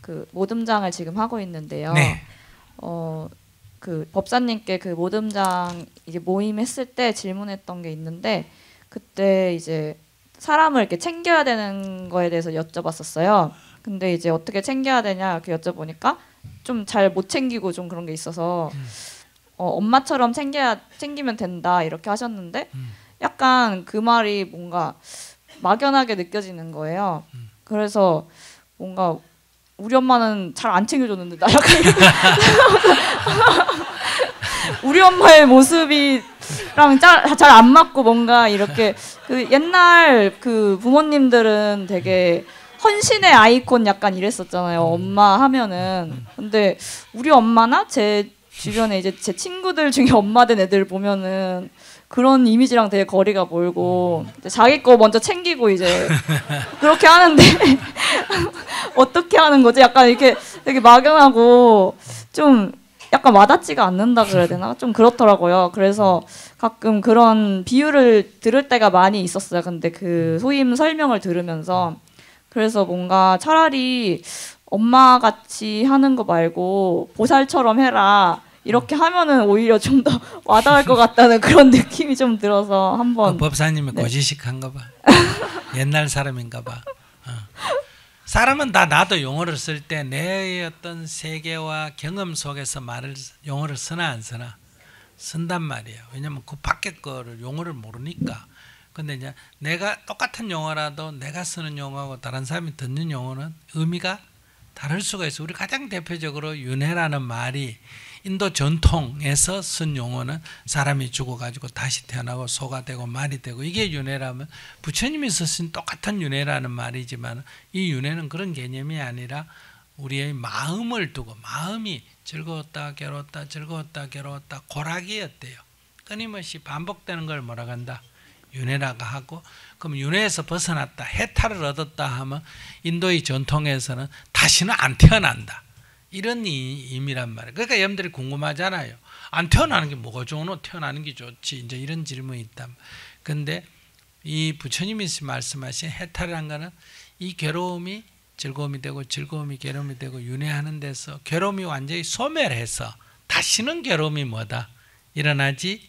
그 모듬장을 지금 하고 있는데요. 네. 그 법사님께 그 모듬장 이제 모임 했을 때 질문했던 게 있는데 그때 이제 사람을 이렇게 챙겨야 되는 거에 대해서 여쭤봤었어요. 근데 이제 어떻게 챙겨야 되냐 이렇게 여쭤보니까 좀 잘 못 챙기고 좀 그런 게 있어서 엄마처럼 챙기면 된다 이렇게 하셨는데 약간 그 말이 뭔가 막연하게 느껴지는 거예요. 그래서 뭔가 우리 엄마는 잘 안 챙겨줬는데 나 약간 우리 엄마의 모습이랑 잘 안 맞고 뭔가 이렇게 그 옛날 그 부모님들은 되게 헌신의 아이콘 약간 이랬었잖아요. 엄마 하면은. 근데 우리 엄마나 제 주변에 이제 제 친구들 중에 엄마 된 애들 보면은 그런 이미지랑 되게 거리가 멀고 자기 거 먼저 챙기고 이제 그렇게 하는데 어떻게 하는 거지? 약간 이렇게 되게 막연하고 좀 약간 와닿지가 않는다 그래야 되나? 좀 그렇더라고요. 그래서 가끔 그런 비유를 들을 때가 많이 있었어요. 근데 그 소임 설명을 들으면서 그래서 뭔가 차라리 엄마 같이 하는 거 말고 보살처럼 해라. 이렇게 하면은 오히려 좀 더 와닿을 것 같다는 그런 느낌이 좀 들어서 한번. 법사님이 네. 고지식한가 봐. 옛날 사람인가 봐. 사람은 다 나도 용어를 쓸 때 내 어떤 세계와 경험 속에서 용어를 쓰나 안 쓰나 쓴단 말이에요. 왜냐면 그 밖에 거를 용어를 모르니까. 근데 이제 내가 똑같은 용어라도 내가 쓰는 용어하고 다른 사람이 듣는 용어는 의미가 다를 수가 있어. 우리 가장 대표적으로 윤회라는 말이 인도 전통에서 쓴 용어는 사람이 죽어가지고 다시 태어나고 소가 되고 말이 되고 이게 윤회라면 부처님이 쓰신 똑같은 윤회라는 말이지만 이 윤회는 그런 개념이 아니라 우리의 마음을 두고 마음이 즐거웠다 괴로웠다 즐거웠다 괴로웠다 고락이었대요. 끊임없이 반복되는 걸 뭐라고 한다? 윤회라고 하고 그럼 윤회에서 벗어났다 해탈을 얻었다 하면 인도의 전통에서는 다시는 안 태어난다. 이런 의미란 말이에요. 그러니까 여러분들이 궁금하잖아요. 안 태어나는 게 뭐가 좋노? 태어나는 게 좋지. 이제 이런 질문이 있다. 근데 이 부처님이 말씀하신 해탈이라는 거는 이 괴로움이 즐거움이 되고 즐거움이 괴로움이 되고 윤회하는 데서 괴로움이 완전히 소멸해서 다시는 괴로움이 뭐다? 일어나지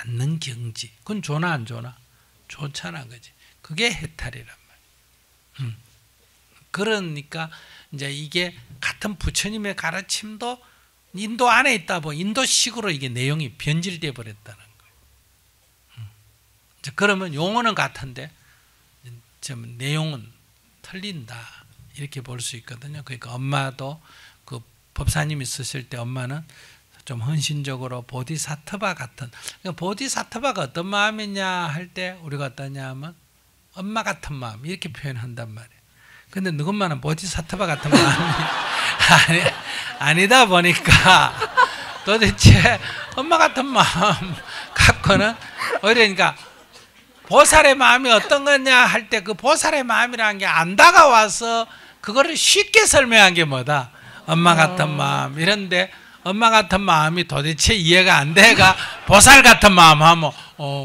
않는 경지. 그건 좋나 안 좋나? 좋잖아. 그지? 그게 해탈이란 말이에요. 그러니까 이제 이게 같은 부처님의 가르침도 인도 안에 있다 보니 인도식으로 이게 내용이 변질되어 버렸다는 거예요. 그러면 용어는 같은데 좀 내용은 틀린다 이렇게 볼 수 있거든요. 그러니까 엄마도 그 법사님이 쓰실 때 엄마는 좀 헌신적으로 보디사트바 같은 그러니까 보디사트바가 어떤 마음이냐 할 때 우리가 어떠냐 하면 엄마 같은 마음 이렇게 표현한단 말이에요. 근데 누군가는 보디사트바 같은 마음이 아니다 보니까 도대체 엄마 같은 마음 갖고는 오히려 그러니까 보살의 마음이 어떤 거냐 할 때 그 보살의 마음이라는 게 안 다가와서 그거를 쉽게 설명한 게 뭐다? 엄마 같은 마음 이런데 엄마 같은 마음이 도대체 이해가 안 돼가 보살 같은 마음 하면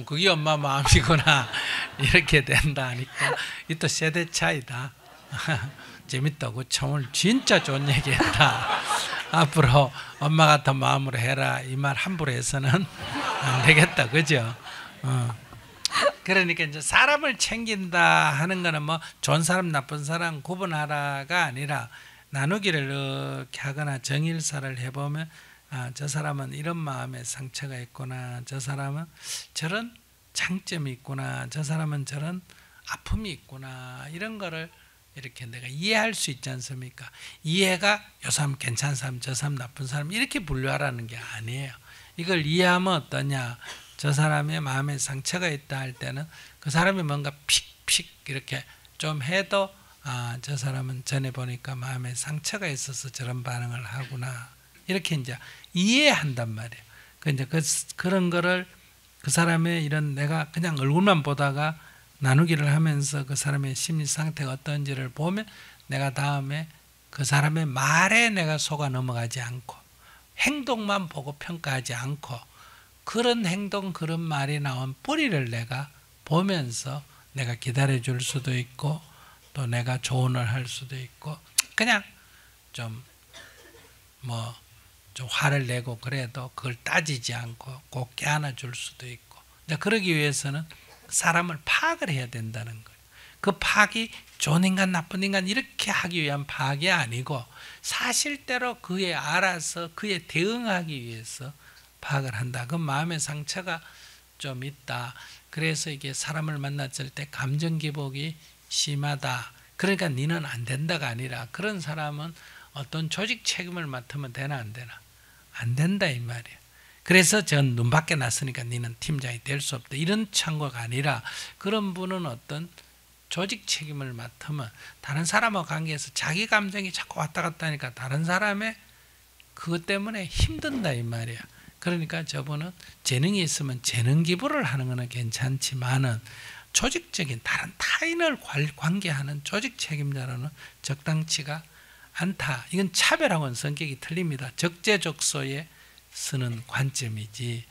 그게 엄마 마음이구나 이렇게 된다 하니까 이 또 세대 차이다. 재밌다고 참 오늘 진짜 좋은 얘기했다. 앞으로 엄마 같은 마음으로 해라 이 말 함부로 해서는 안 되겠다. 그죠? 그러니까 이제 사람을 챙긴다 하는 거는 뭐 좋은 사람 나쁜 사람 구분하라가 아니라 나누기를 이렇게 하거나 정일사를 해보면 저 사람은 이런 마음의 상처가 있구나 저 사람은 저런 장점이 있구나 저 사람은 저런 아픔이 있구나 이런 거를 이렇게 내가 이해할 수 있지 않습니까? 이해가 요 사람 괜찮은 사람 저 사람 나쁜 사람 이렇게 분류하라는 게 아니에요. 이걸 이해하면 어떠냐 저 사람의 마음에 상처가 있다 할 때는 그 사람이 뭔가 픽픽 이렇게 좀 해도 저 사람은 전에 보니까 마음에 상처가 있어서 저런 반응을 하구나 이렇게 이제 이해한단 말이에요. 이제 그런 거를 그 사람의 이런 내가 그냥 얼굴만 보다가 나누기를 하면서 그 사람의 심리 상태가 어떤지를 보면 내가 다음에 그 사람의 말에 내가 속아 넘어가지 않고 행동만 보고 평가하지 않고 그런 행동 그런 말이 나온 뿌리를 내가 보면서 내가 기다려 줄 수도 있고 또 내가 조언을 할 수도 있고 그냥 좀 뭐 좀 화를 내고 그래도 그걸 따지지 않고 꼭 껴안아 줄 수도 있고. 이제 그러기 위해서는 사람을 파악을 해야 된다는 거예요. 그 파악이 좋은 인간, 나쁜 인간 이렇게 하기 위한 파악이 아니고 사실대로 그에 알아서 그에 대응하기 위해서 파악을 한다. 그 마음의 상처가 좀 있다. 그래서 이게 사람을 만났을 때 감정 기복이 심하다. 그러니까 니는 안 된다가 아니라 그런 사람은 어떤 조직 책임을 맡으면 되나 안 되나? 안 된다 이 말이야. 그래서 전 눈 밖에 났으니까 니는 팀장이 될 수 없다. 이런 창고가 아니라 그런 분은 어떤 조직 책임을 맡으면 다른 사람과 관계에서 자기 감정이 자꾸 왔다 갔다 하니까 다른 사람의 그것 때문에 힘든다 이 말이야. 그러니까 저분은 재능이 있으면 재능 기부를 하는 거는 괜찮지만은 조직적인 다른 타인을 관계하는 조직 책임자로는 적당치가 않다. 이건 차별하고는 성격이 틀립니다. 적재적소에 쓰는 관점이지.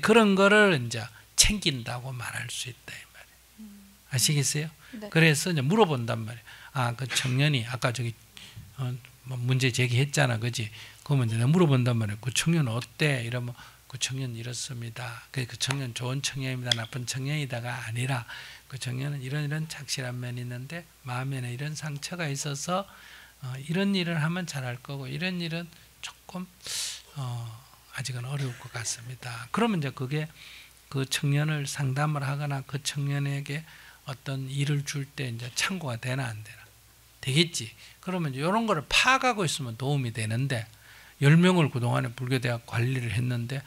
그런 거를 이제 챙긴다고 말할 수 있다 이 말이에요. 아시겠어요? 네. 그래서 이제 물어본단 말이에요. 아, 그 청년이 아까 저기 뭐 문제 제기했잖아, 그지? 그러면 이제 내가 물어본단 말이에요. 그 청년 어때? 이러면 그 청년 이렇습니다. 그 청년 좋은 청년입니다, 나쁜 청년이다가 아니라 그 청년은 이런 착실한 면이 있는데 마음에는 이런 상처가 있어서 이런 일을 하면 잘할 거고 이런 일은 조금 아직은 어려울 것 같습니다. 그러면 이제 그게 그 청년을 상담을 하거나 그 청년에게 어떤 일을 줄 때 이제 참고가 되나 안 되나? 되겠지. 그러면 이런 거를 파악하고 있으면 도움이 되는데 10명을 그동안에 불교대학 관리를 했는데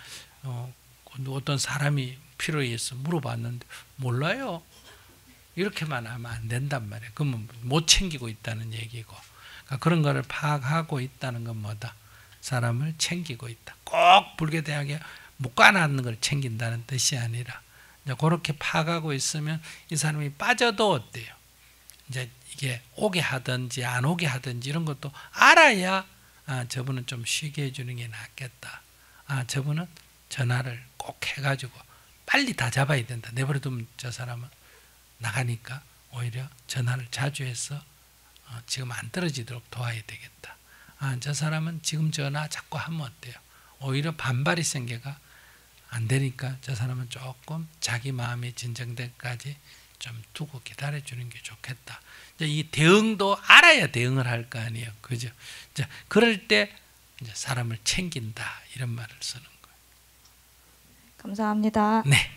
어떤 사람이 필요에 의해서 물어봤는데 몰라요. 이렇게만 하면 안 된단 말이에요. 그러면 못 챙기고 있다는 얘기고. 그러니까 그런 거를 파악하고 있다는 건 뭐다? 사람을 챙기고 있다. 꼭 불교대학에 묵과놨는 걸 챙긴다는 뜻이 아니라 이제 그렇게 파악하고 있으면 이 사람이 빠져도 어때요? 이제 이게 오게 하든지 안 오게 하든지 이런 것도 알아야 저분은 좀 쉬게 해주는 게 낫겠다. 저분은 전화를 꼭 해가지고 빨리 다 잡아야 된다. 내버려두면 저 사람은 나가니까 오히려 전화를 자주 해서 지금 안 떨어지도록 도와야 되겠다. 저 사람은 지금 전화 자꾸 하면 어때요? 오히려 반발이 생겨가 안 되니까 저 사람은 조금 자기 마음이 진정될 때까지 좀 두고 기다려주는 게 좋겠다. 이 대응도 알아야 대응을 할 거 아니에요. 그죠? 자, 그럴 때 이제 사람을 챙긴다. 이런 말을 쓰는 거예요. 감사합니다. 네.